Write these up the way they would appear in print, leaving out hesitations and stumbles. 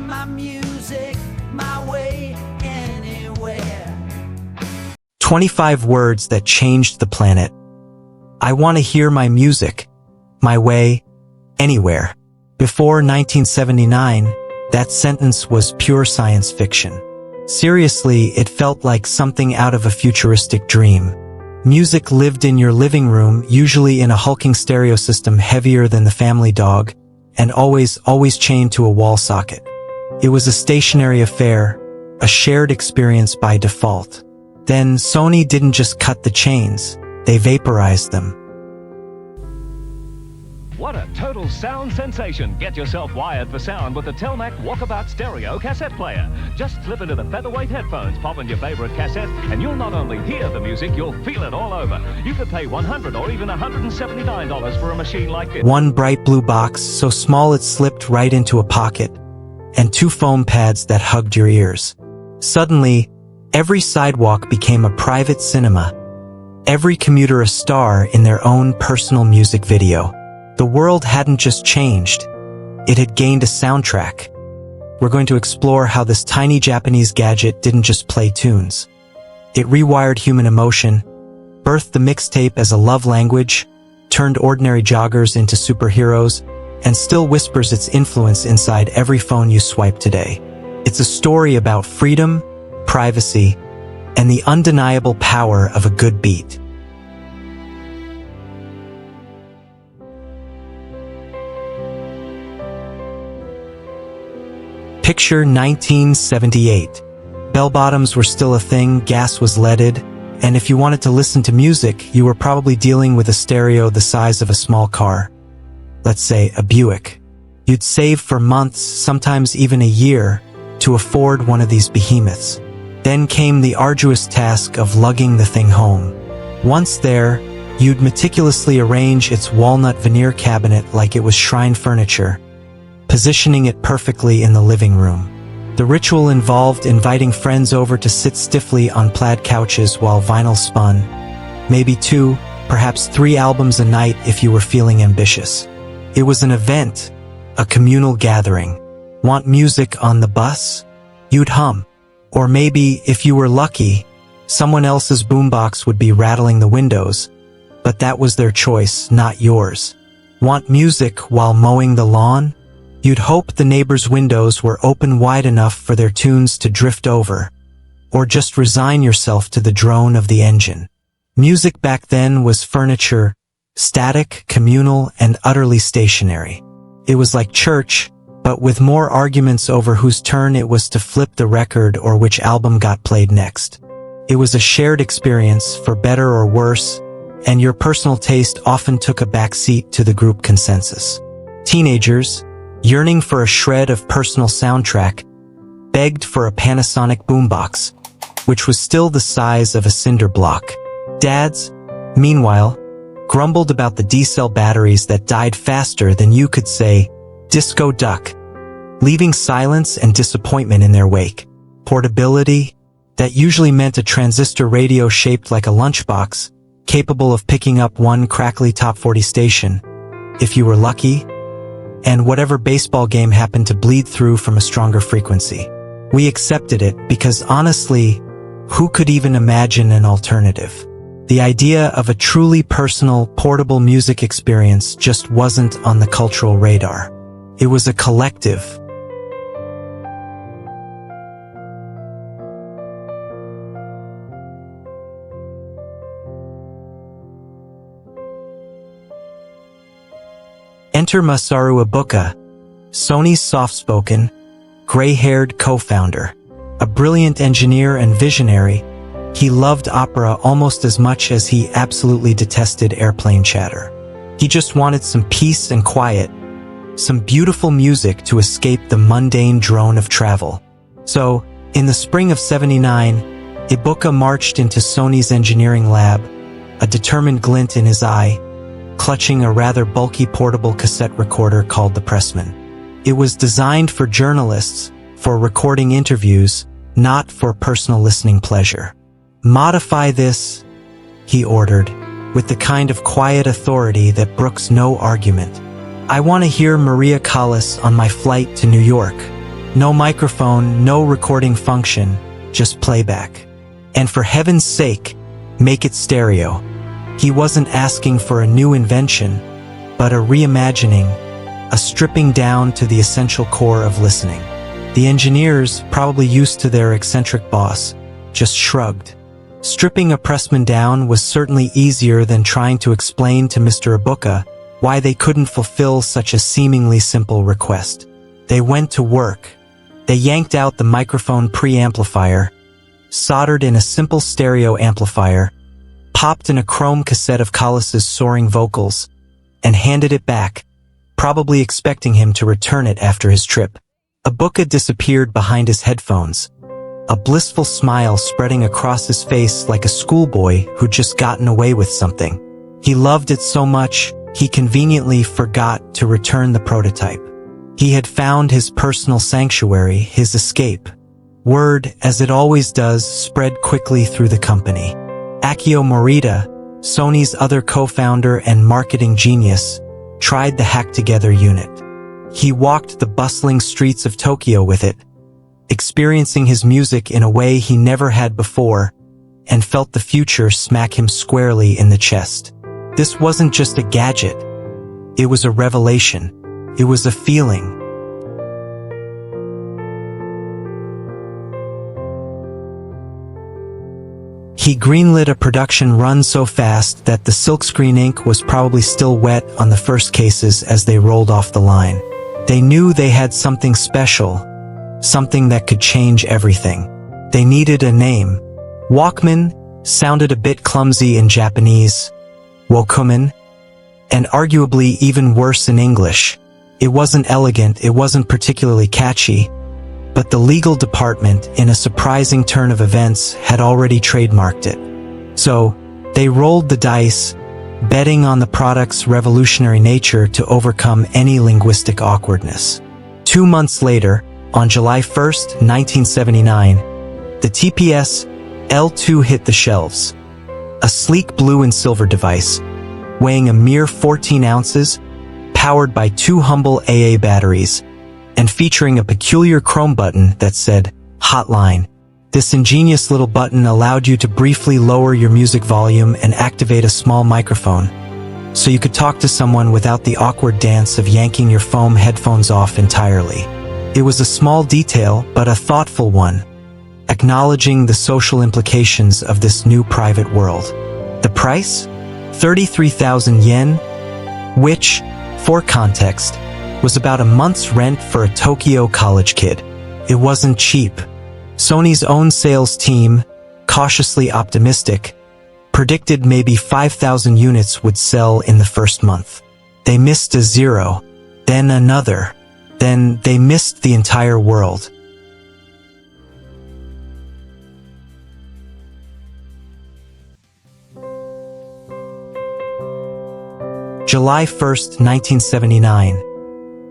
my music, my way, anywhere. 25 words that changed the planet. I want to hear my music, my way, anywhere. Before 1979, that sentence was pure science fiction. Seriously, it felt like something out of a futuristic dream. Music lived in your living room, usually in a hulking stereo system heavier than the family dog, and always chained to a wall socket. It was a stationary affair, a shared experience by default. Then Sony didn't just cut the chains, they vaporized them. What a total sound sensation. Get yourself wired for sound with the Telmac Walkabout Stereo cassette player. Just slip into the featherweight headphones, pop in your favorite cassette, and you'll not only hear the music, you'll feel it all over. You could pay $100 or even $179 for a machine like this. One bright blue box, so small it slipped right into a pocket, and 2 foam pads that hugged your ears. Suddenly, every sidewalk became a private cinema. Every commuter a star in their own personal music video. The world hadn't just changed, it had gained a soundtrack. We're going to explore how this tiny Japanese gadget didn't just play tunes. It rewired human emotion, birthed the mixtape as a love language, turned ordinary joggers into superheroes, and still whispers its influence inside every phone you swipe today. It's a story about freedom, privacy, and the undeniable power of a good beat. Picture 1978. Bell-bottoms were still a thing, gas was leaded, and if you wanted to listen to music, you were probably dealing with a stereo the size of a small car. Let's say a Buick. You'd save for months, sometimes even a year, to afford one of these behemoths. Then came the arduous task of lugging the thing home. Once there, you'd meticulously arrange its walnut veneer cabinet like it was shrine furniture, positioning it perfectly in the living room. The ritual involved inviting friends over to sit stiffly on plaid couches while vinyl spun. Maybe 2, perhaps 3 albums a night if you were feeling ambitious. It was an event, a communal gathering. Want music on the bus? You'd hum. Or maybe, if you were lucky, someone else's boombox would be rattling the windows, but that was their choice, not yours. Want music while mowing the lawn? You'd hope the neighbor's windows were open wide enough for their tunes to drift over, or just resign yourself to the drone of the engine. Music back then was furniture, static, communal, and utterly stationary. It was like church, but with more arguments over whose turn it was to flip the record or which album got played next. It was a shared experience, for better or worse, and your personal taste often took a backseat to the group consensus. Teenagers, yearning for a shred of personal soundtrack, begged for a Panasonic boombox, which was still the size of a cinder block. Dads, meanwhile, grumbled about the D-cell batteries that died faster than you could say, "Disco Duck," leaving silence and disappointment in their wake. Portability, that usually meant a transistor radio shaped like a lunchbox, capable of picking up one crackly top 40 station, if you were lucky, and whatever baseball game happened to bleed through from a stronger frequency. We accepted it because honestly, who could even imagine an alternative? The idea of a truly personal, portable music experience just wasn't on the cultural radar. It was a collective. Enter Masaru Ibuka, Sony's soft-spoken, gray-haired co-founder. A brilliant engineer and visionary, he loved opera almost as much as he absolutely detested airplane chatter. He just wanted some peace and quiet, some beautiful music to escape the mundane drone of travel. So, in the spring of '79, Ibuka marched into Sony's engineering lab, a determined glint in his eye, clutching a rather bulky portable cassette recorder called the Pressman. It was designed for journalists, for recording interviews, not for personal listening pleasure. "Modify this," he ordered, with the kind of quiet authority that brooks no argument. "I want to hear Maria Callas on my flight to New York." No microphone, no recording function, just playback. And for heaven's sake, make it stereo. He wasn't asking for a new invention, but a reimagining, a stripping down to the essential core of listening. The engineers, probably used to their eccentric boss, just shrugged. Stripping a pressman down was certainly easier than trying to explain to Mr. Ibuka why they couldn't fulfill such a seemingly simple request. They went to work. They yanked out the microphone preamplifier, soldered in a simple stereo amplifier, popped in a chrome cassette of Collis's soaring vocals, and handed it back, probably expecting him to return it after his trip. Ibuka disappeared behind his headphones, a blissful smile spreading across his face like a schoolboy who'd just gotten away with something. He loved it so much, he conveniently forgot to return the prototype. He had found his personal sanctuary, his escape. Word, as it always does, spread quickly through the company. Akio Morita, Sony's other co-founder and marketing genius, tried the hack-together unit. He walked the bustling streets of Tokyo with it, experiencing his music in a way he never had before, and felt the future smack him squarely in the chest. This wasn't just a gadget. It was a revelation. It was a feeling. He greenlit a production run so fast that the silkscreen ink was probably still wet on the first cases as they rolled off the line. They knew they had something special, something that could change everything. They needed a name. Walkman sounded a bit clumsy in Japanese, Walkman, and arguably even worse in English. It wasn't elegant, it wasn't particularly catchy, but the legal department, in a surprising turn of events, had already trademarked it. So, they rolled the dice, betting on the product's revolutionary nature to overcome any linguistic awkwardness. 2 months later, on July 1st, 1979, the TPS L2 hit the shelves. A sleek blue and silver device, weighing a mere 14 ounces, powered by 2 humble AA batteries, and featuring a peculiar chrome button that said, Hotline. This ingenious little button allowed you to briefly lower your music volume and activate a small microphone, so you could talk to someone without the awkward dance of yanking your foam headphones off entirely. It was a small detail, but a thoughtful one, acknowledging the social implications of this new private world. The price? 33,000 yen, which, for context, was about a month's rent for a Tokyo college kid. It wasn't cheap. Sony's own sales team, cautiously optimistic, predicted maybe 5,000 units would sell in the first month. They missed a zero, then another, then they missed the entire world. July 1st, 1979.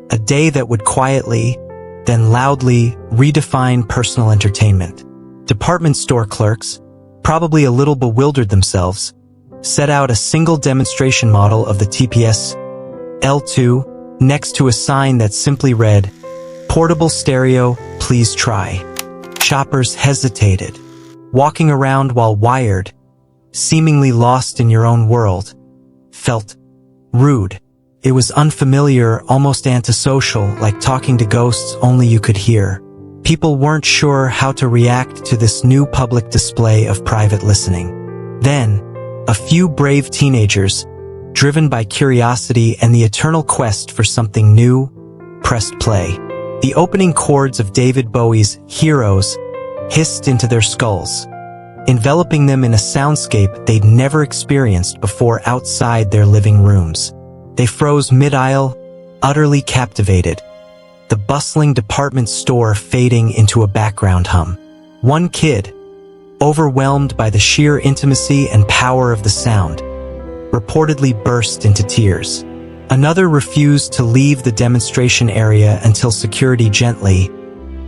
A day that would quietly, then loudly, redefine personal entertainment. Department store clerks, probably a little bewildered themselves, set out a single demonstration model of the TPS L2 next to a sign that simply read, Portable stereo, please try. Shoppers hesitated, walking around while wired, seemingly lost in your own world, felt rude. It was unfamiliar, almost antisocial, like talking to ghosts only you could hear. People weren't sure how to react to this new public display of private listening. Then, a few brave teenagers, driven by curiosity and the eternal quest for something new, pressed play. The opening chords of David Bowie's Heroes hissed into their skulls, enveloping them in a soundscape they'd never experienced before outside their living rooms. They froze mid-aisle, utterly captivated, the bustling department store fading into a background hum. One kid, overwhelmed by the sheer intimacy and power of the sound, reportedly burst into tears. Another refused to leave the demonstration area until security gently,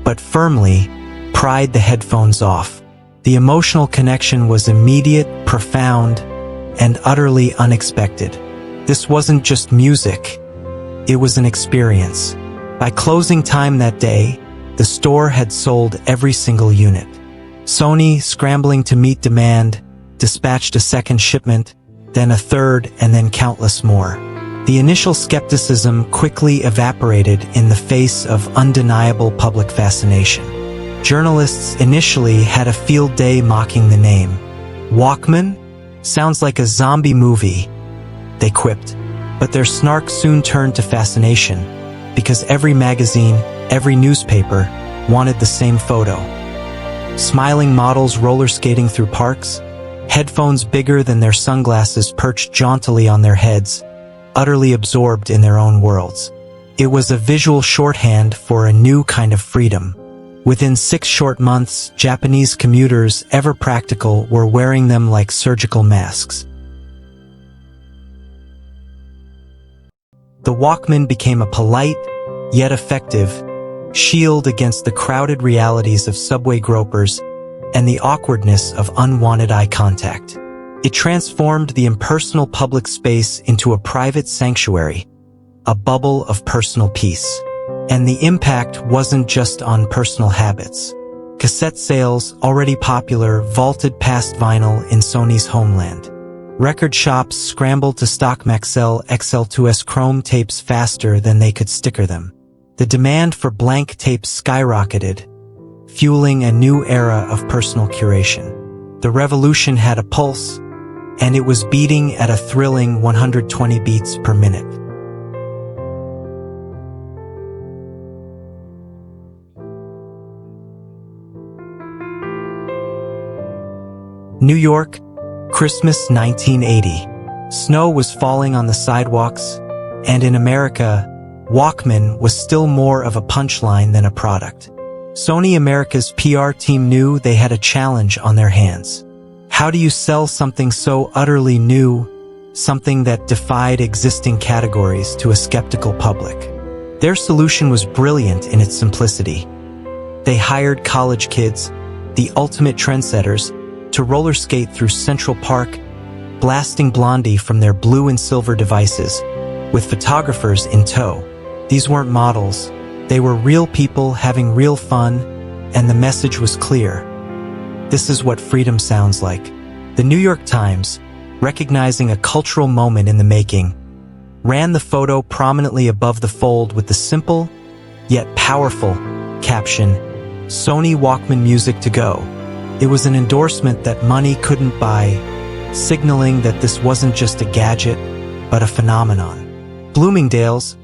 but firmly, pried the headphones off. The emotional connection was immediate, profound, and utterly unexpected. This wasn't just music, it was an experience. By closing time that day, The store had sold every single unit. Sony, scrambling to meet demand, dispatched a second shipment, then a third, and then countless more. The initial skepticism quickly evaporated in the face of undeniable public fascination. Journalists initially had a field day mocking the name. Walkman? Sounds like a zombie movie, they quipped. But their snark soon turned to fascination, because every magazine, every newspaper, wanted the same photo. Smiling models roller skating through parks, headphones bigger than their sunglasses perched jauntily on their heads, utterly absorbed in their own worlds. It was a visual shorthand for a new kind of freedom. Within 6 short months, Japanese commuters, ever practical, were wearing them like surgical masks. The Walkman became a polite, yet effective, shield against the crowded realities of subway gropers and the awkwardness of unwanted eye contact. It transformed the impersonal public space into a private sanctuary, a bubble of personal peace. And the impact wasn't just on personal habits. Cassette sales, already popular, vaulted past vinyl in Sony's homeland. Record shops scrambled to stock Maxell XL2S chrome tapes faster than they could sticker them. The demand for blank tapes skyrocketed, fueling a new era of personal curation. The revolution had a pulse, and it was beating at a thrilling 120 beats per minute. New York, Christmas 1980. Snow was falling on the sidewalks, and in America, Walkman was still more of a punchline than a product. Sony America's PR team knew they had a challenge on their hands. How do you sell something so utterly new, something that defied existing categories to a skeptical public? Their solution was brilliant in its simplicity. They hired college kids, the ultimate trendsetters, to roller skate through Central Park, blasting Blondie from their blue and silver devices, with photographers in tow. These weren't models, they were real people having real fun, and the message was clear. This is what freedom sounds like. The New York Times, recognizing a cultural moment in the making, ran the photo prominently above the fold with the simple, yet powerful, caption, "Sony Walkman music to go." It was an endorsement that money couldn't buy, signaling that this wasn't just a gadget, but a phenomenon. Bloomingdale's,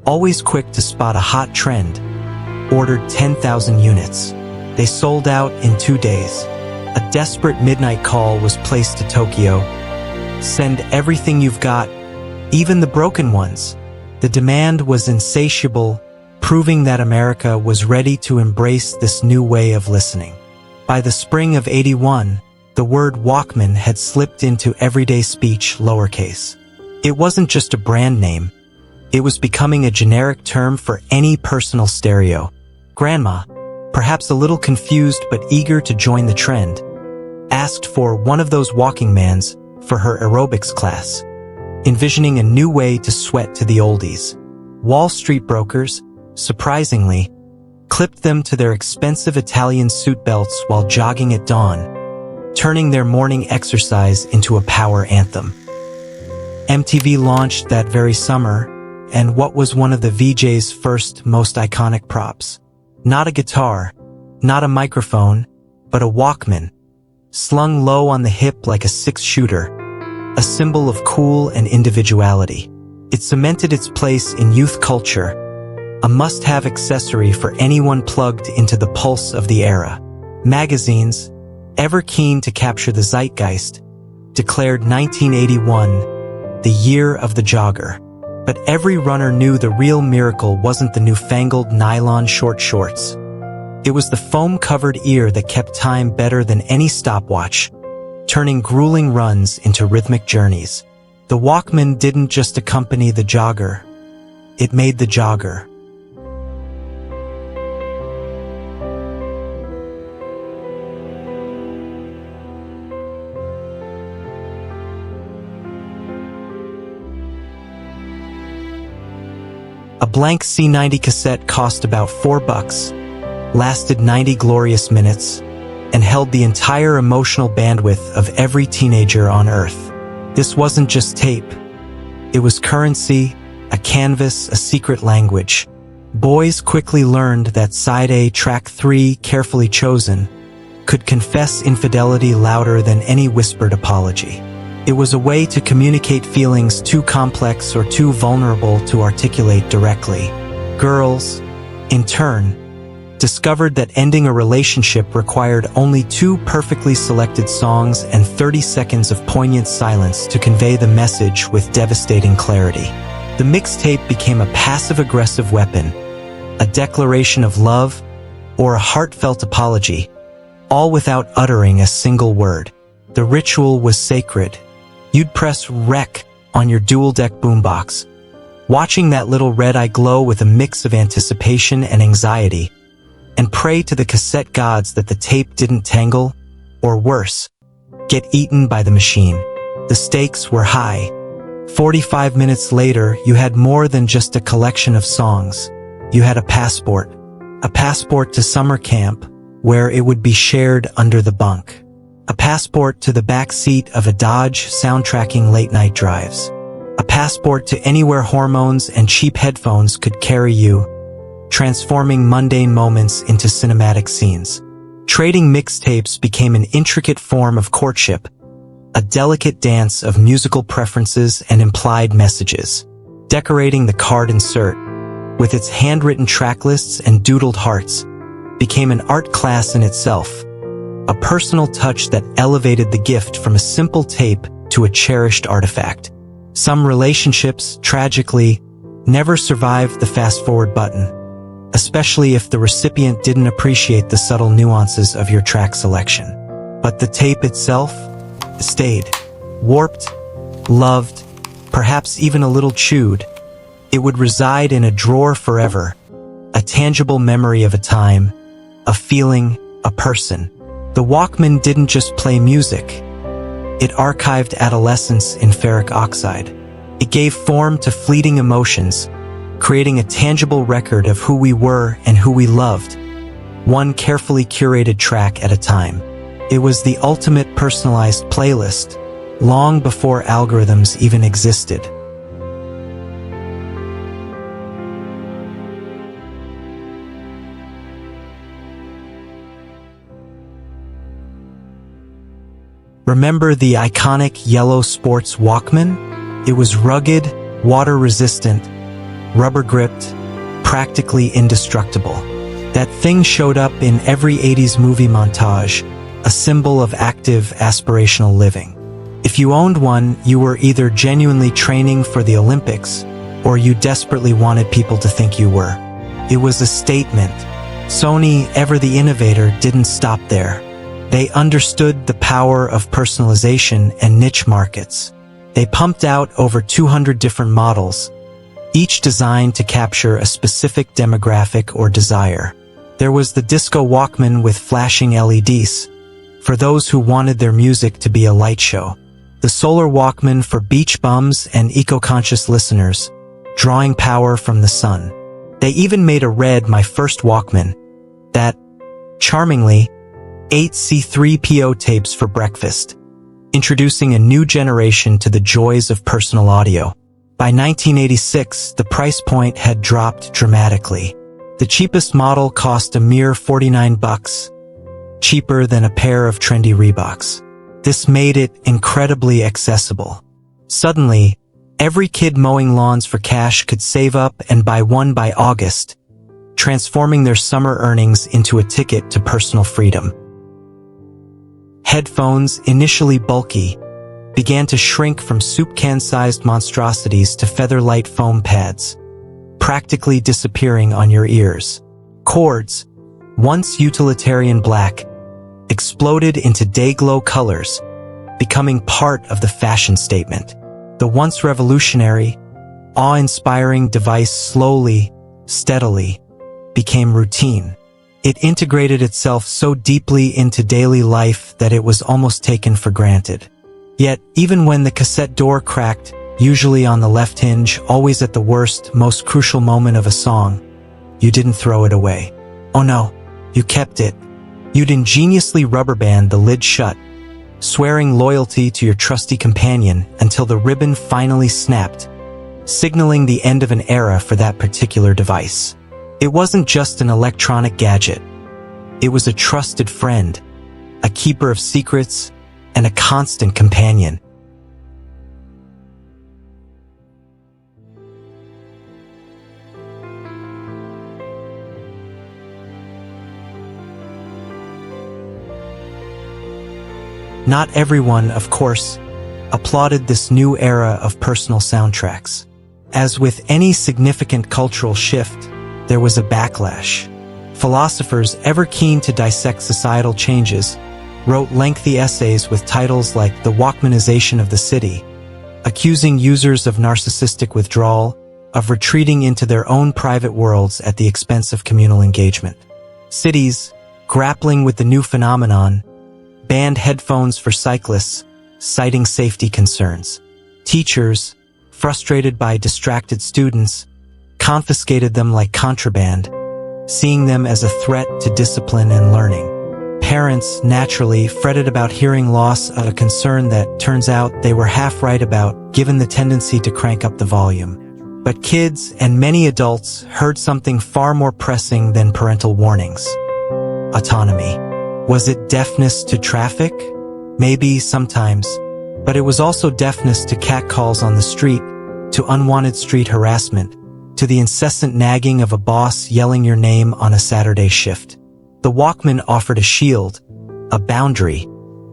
always quick to spot a hot trend, ordered 10,000 units. They sold out in 2 days. A desperate midnight call was placed to Tokyo. Send everything you've got, even the broken ones. The demand was insatiable, proving that America was ready to embrace this new way of listening. By the spring of '81, the word Walkman had slipped into everyday speech lowercase. It wasn't just a brand name. It was becoming a generic term for any personal stereo. Grandma, perhaps a little confused but eager to join the trend, asked for one of those walking mans for her aerobics class, envisioning a new way to sweat to the oldies. Wall Street brokers, surprisingly, clipped them to their expensive Italian suit belts while jogging at dawn, turning their morning exercise into a power anthem. MTV launched that very summer, and what was one of the VJ's first, most iconic props? Not a guitar, not a microphone, but a Walkman, slung low on the hip like a six-shooter, a symbol of cool and individuality. It cemented its place in youth culture, a must-have accessory for anyone plugged into the pulse of the era. Magazines, ever keen to capture the zeitgeist, declared 1981 the year of the jogger. But every runner knew the real miracle wasn't the newfangled nylon short shorts. It was the foam-covered ear that kept time better than any stopwatch, turning grueling runs into rhythmic journeys. The Walkman didn't just accompany the jogger, it made the jogger. A blank C90 cassette cost about $4. lasted 90 glorious minutes, and held the entire emotional bandwidth of every teenager on Earth. This wasn't just tape. It was currency, a canvas, a secret language. Boys quickly learned that Side A, Track 3, carefully chosen, could confess infidelity louder than any whispered apology. It was a way to communicate feelings too complex or too vulnerable to articulate directly. Girls, in turn, discovered that ending a relationship required only 2 perfectly selected songs and 30 seconds of poignant silence to convey the message with devastating clarity. The mixtape became a passive-aggressive weapon, a declaration of love, or a heartfelt apology, all without uttering a single word. The ritual was sacred. You'd press rec on your dual-deck boombox, watching that little red eye glow with a mix of anticipation and anxiety, and pray to the cassette gods that the tape didn't tangle, or worse, get eaten by the machine. The stakes were high. 45 minutes later, you had more than just a collection of songs. You had a passport to summer camp, where it would be shared under the bunk. A passport to the back seat of a Dodge soundtracking late-night drives. A passport to anywhere hormones and cheap headphones could carry you, transforming mundane moments into cinematic scenes. Trading mixtapes became an intricate form of courtship, a delicate dance of musical preferences and implied messages. Decorating the card insert, with its handwritten track lists and doodled hearts, became an art class in itself, a personal touch that elevated the gift from a simple tape to a cherished artifact. Some relationships, tragically, never survived the fast-forward button, especially if the recipient didn't appreciate the subtle nuances of your track selection. But the tape itself stayed, warped, loved, perhaps even a little chewed. It would reside in a drawer forever, a tangible memory of a time, a feeling, a person. The Walkman didn't just play music. It archived adolescence in ferric oxide. It gave form to fleeting emotions, creating a tangible record of who we were and who we loved, one carefully curated track at a time. It was the ultimate personalized playlist, long before algorithms even existed. Remember the iconic yellow sports Walkman? It was rugged, water-resistant, rubber-gripped, practically indestructible. That thing showed up in every 80s movie montage, a symbol of active, aspirational living. If you owned one, you were either genuinely training for the Olympics, or you desperately wanted people to think you were. It was a statement. Sony, ever the innovator, didn't stop there. They understood the power of personalization and niche markets. They pumped out over 200 different models, each designed to capture a specific demographic or desire. There was the disco Walkman with flashing LEDs, for those who wanted their music to be a light show. The solar Walkman for beach bums and eco-conscious listeners, drawing power from the sun. They even made a red My First Walkman that, charmingly, ate C3PO tapes for breakfast, introducing a new generation to the joys of personal audio. By 1986, the price point had dropped dramatically. The cheapest model cost a mere $49, cheaper than a pair of trendy Reeboks. This made it incredibly accessible. Suddenly, every kid mowing lawns for cash could save up and buy one by August, transforming their summer earnings into a ticket to personal freedom. Headphones, initially bulky, began to shrink from soup can-sized monstrosities to feather-light foam pads, practically disappearing on your ears. Cords, once utilitarian black, exploded into day-glow colors, becoming part of the fashion statement. The once revolutionary, awe-inspiring device slowly, steadily, became routine. It integrated itself so deeply into daily life that it was almost taken for granted. Yet, even when the cassette door cracked, usually on the left hinge, always at the worst, most crucial moment of a song, you didn't throw it away. Oh no, You kept it. You'd ingeniously rubber band the lid shut, swearing loyalty to your trusty companion until the ribbon finally snapped, signaling the end of an era for that particular device. It wasn't just an electronic gadget. It was a trusted friend, a keeper of secrets, and a constant companion. Not everyone, of course, applauded this new era of personal soundtracks. As with any significant cultural shift, there was a backlash. Philosophers ever keen to dissect societal changes wrote lengthy essays with titles like The Walkmanization of the City, accusing users of narcissistic withdrawal, of retreating into their own private worlds at the expense of communal engagement. Cities, grappling with the new phenomenon, banned headphones for cyclists, citing safety concerns. Teachers, frustrated by distracted students, confiscated them like contraband, seeing them as a threat to discipline and learning. Parents, naturally, fretted about hearing loss, a concern that turns out they were half right about, given the tendency to crank up the volume. But kids and many adults heard something far more pressing than parental warnings. Autonomy. Was it deafness to traffic? Maybe, sometimes. But it was also deafness to catcalls on the street, to unwanted street harassment, to the incessant nagging of a boss yelling your name on a Saturday shift. The Walkman offered a shield, a boundary,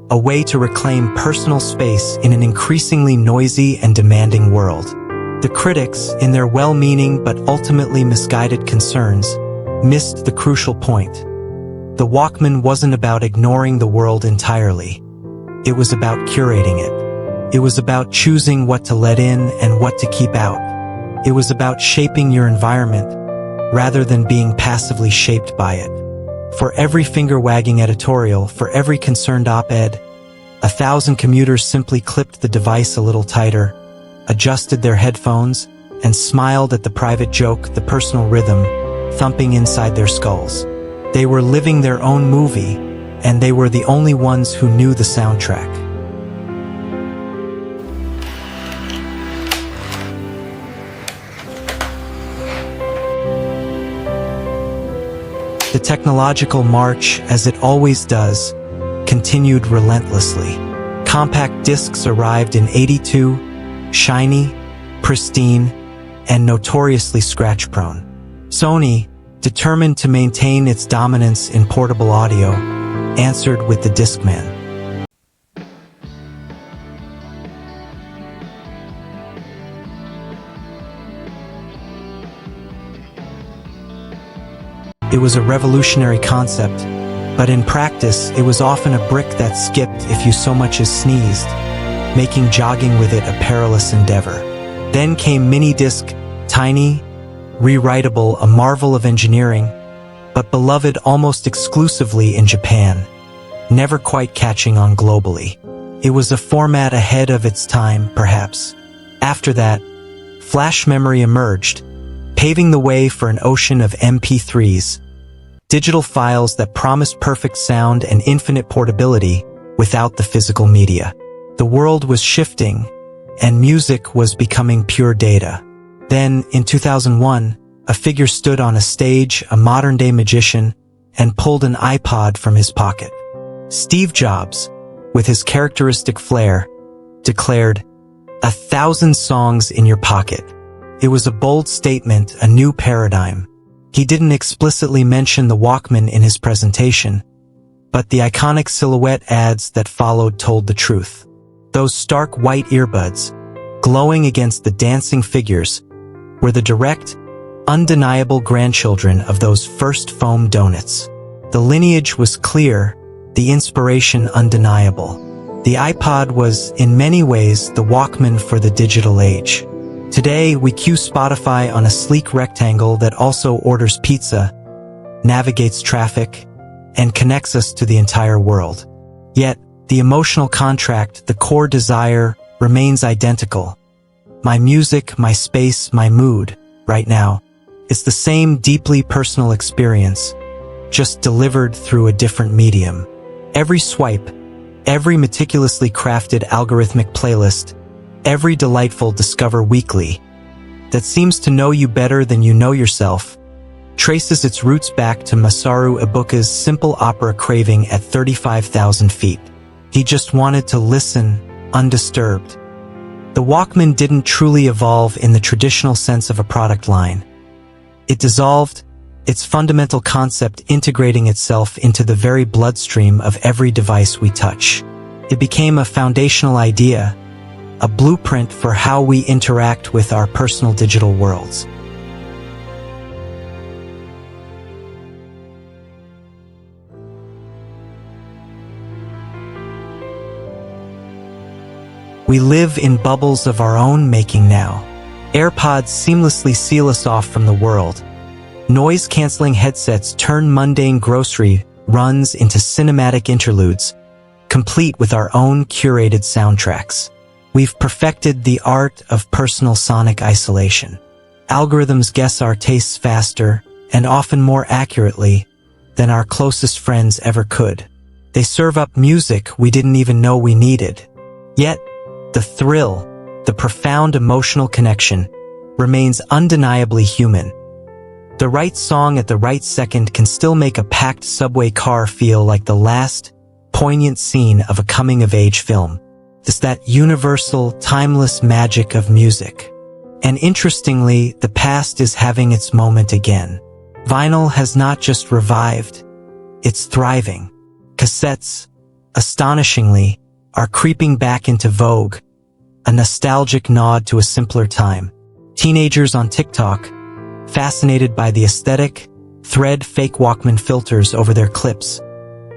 a way to reclaim personal space in an increasingly noisy and demanding world. The critics, in their well-meaning but ultimately misguided concerns, missed the crucial point. The Walkman wasn't about ignoring the world entirely. It was about curating it. It was about choosing what to let in and what to keep out. It was about shaping your environment, rather than being passively shaped by it. For every finger-wagging editorial, for every concerned op-ed, 1,000 commuters simply clipped the device a little tighter, adjusted their headphones, and smiled at the private joke, the personal rhythm, thumping inside their skulls. They were living their own movie, and they were the only ones who knew the soundtrack. The technological march, as it always does, continued relentlessly. Compact discs arrived in '82, shiny, pristine, and notoriously scratch-prone. Sony, determined to maintain its dominance in portable audio, answered with the Discman. It was a revolutionary concept, but in practice it was often a brick that skipped if you so much as sneezed, making jogging with it a perilous endeavor. Then came mini-disc, tiny, rewritable, a marvel of engineering, but beloved almost exclusively in Japan, never quite catching on globally. It was a format ahead of its time, perhaps. After that, flash memory emerged, paving the way for an ocean of MP3s, digital files that promised perfect sound and infinite portability without the physical media. The world was shifting, and music was becoming pure data. Then, in 2001, a figure stood on a stage, a modern-day magician, and pulled an iPod from his pocket. Steve Jobs, with his characteristic flair, declared, "1,000 songs in your pocket." It was a bold statement, a new paradigm. He didn't explicitly mention the Walkman in his presentation, but the iconic silhouette ads that followed told the truth. Those stark white earbuds, glowing against the dancing figures, were the direct, undeniable grandchildren of those first foam donuts. The lineage was clear, the inspiration undeniable. The iPod was, in many ways, the Walkman for the digital age. Today, we cue Spotify on a sleek rectangle that also orders pizza, navigates traffic, and connects us to the entire world. Yet, the emotional contract, the core desire, remains identical. My music, my space, my mood, right now, is the same deeply personal experience, just delivered through a different medium. Every swipe, every meticulously crafted algorithmic playlist, every delightful Discover Weekly that seems to know you better than you know yourself, traces its roots back to Masaru Ibuka's simple opera craving at 35,000 feet. He just wanted to listen, undisturbed. The Walkman didn't truly evolve in the traditional sense of a product line. It dissolved, its fundamental concept integrating itself into the very bloodstream of every device we touch. It became a foundational idea, a blueprint for how we interact with our personal digital worlds. We live in bubbles of our own making now. AirPods seamlessly seal us off from the world. Noise-canceling headsets turn mundane grocery runs into cinematic interludes, complete with our own curated soundtracks. We've perfected the art of personal sonic isolation. Algorithms guess our tastes faster and often more accurately than our closest friends ever could. They serve up music we didn't even know we needed. Yet, the thrill, the profound emotional connection, remains undeniably human. The right song at the right second can still make a packed subway car feel like the last, poignant scene of a coming-of-age film. It's that universal, timeless magic of music. And interestingly, the past is having its moment again. Vinyl has not just revived, it's thriving. Cassettes, astonishingly, are creeping back into vogue, a nostalgic nod to a simpler time. Teenagers on TikTok, fascinated by the aesthetic, thread fake Walkman filters over their clips,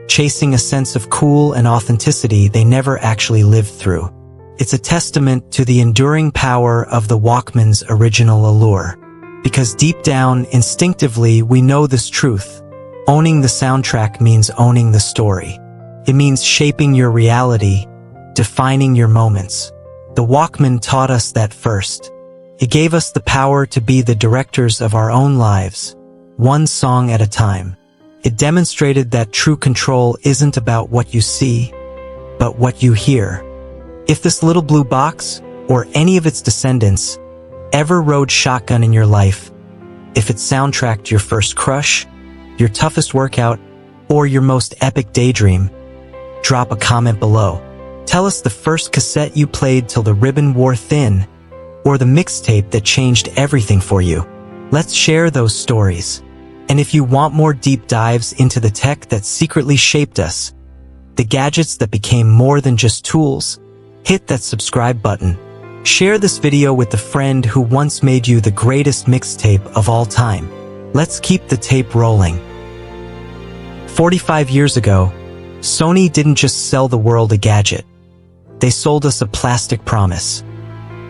chasing a sense of cool and authenticity they never actually lived through. It's a testament to the enduring power of the Walkman's original allure. Because deep down, instinctively, we know this truth. Owning the soundtrack means owning the story. It means shaping your reality, defining your moments. The Walkman taught us that first. It gave us the power to be the directors of our own lives, one song at a time. It demonstrated that true control isn't about what you see, but what you hear. If this little blue box, or any of its descendants, ever rode shotgun in your life, if it soundtracked your first crush, your toughest workout, or your most epic daydream, drop a comment below. Tell us the first cassette you played till the ribbon wore thin, or the mixtape that changed everything for you. Let's share those stories. And if you want more deep dives into the tech that secretly shaped us, the gadgets that became more than just tools, hit that subscribe button. Share this video with the friend who once made you the greatest mixtape of all time. Let's keep the tape rolling. 45 years ago, Sony didn't just sell the world a gadget. They sold us a plastic promise.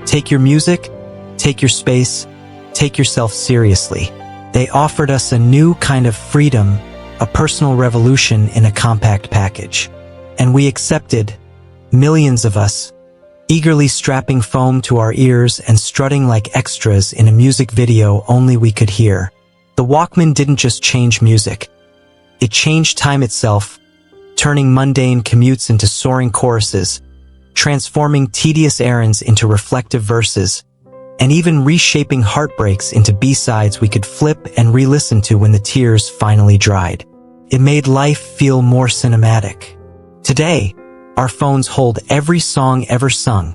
Take your music, take your space, take yourself seriously. They offered us a new kind of freedom, a personal revolution in a compact package. And we accepted, millions of us, eagerly strapping foam to our ears and strutting like extras in a music video only we could hear. The Walkman didn't just change music. It changed time itself, turning mundane commutes into soaring choruses, transforming tedious errands into reflective verses, and even reshaping heartbreaks into B-sides we could flip and re-listen to when the tears finally dried. It made life feel more cinematic. Today, our phones hold every song ever sung,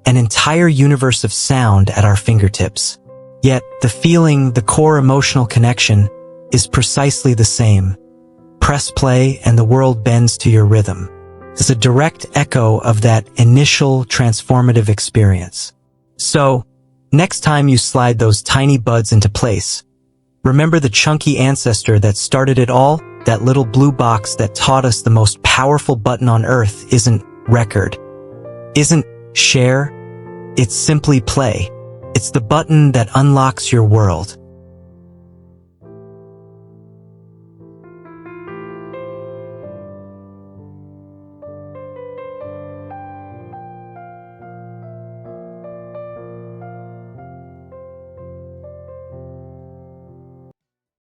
an entire universe of sound at our fingertips. Yet, the feeling, the core emotional connection, is precisely the same. Press play and the world bends to your rhythm. It's a direct echo of that initial transformative experience. So, next time you slide those tiny buds into place, remember the chunky ancestor that started it all, that little blue box that taught us the most powerful button on earth isn't record, isn't share, it's simply play. It's the button that unlocks your world.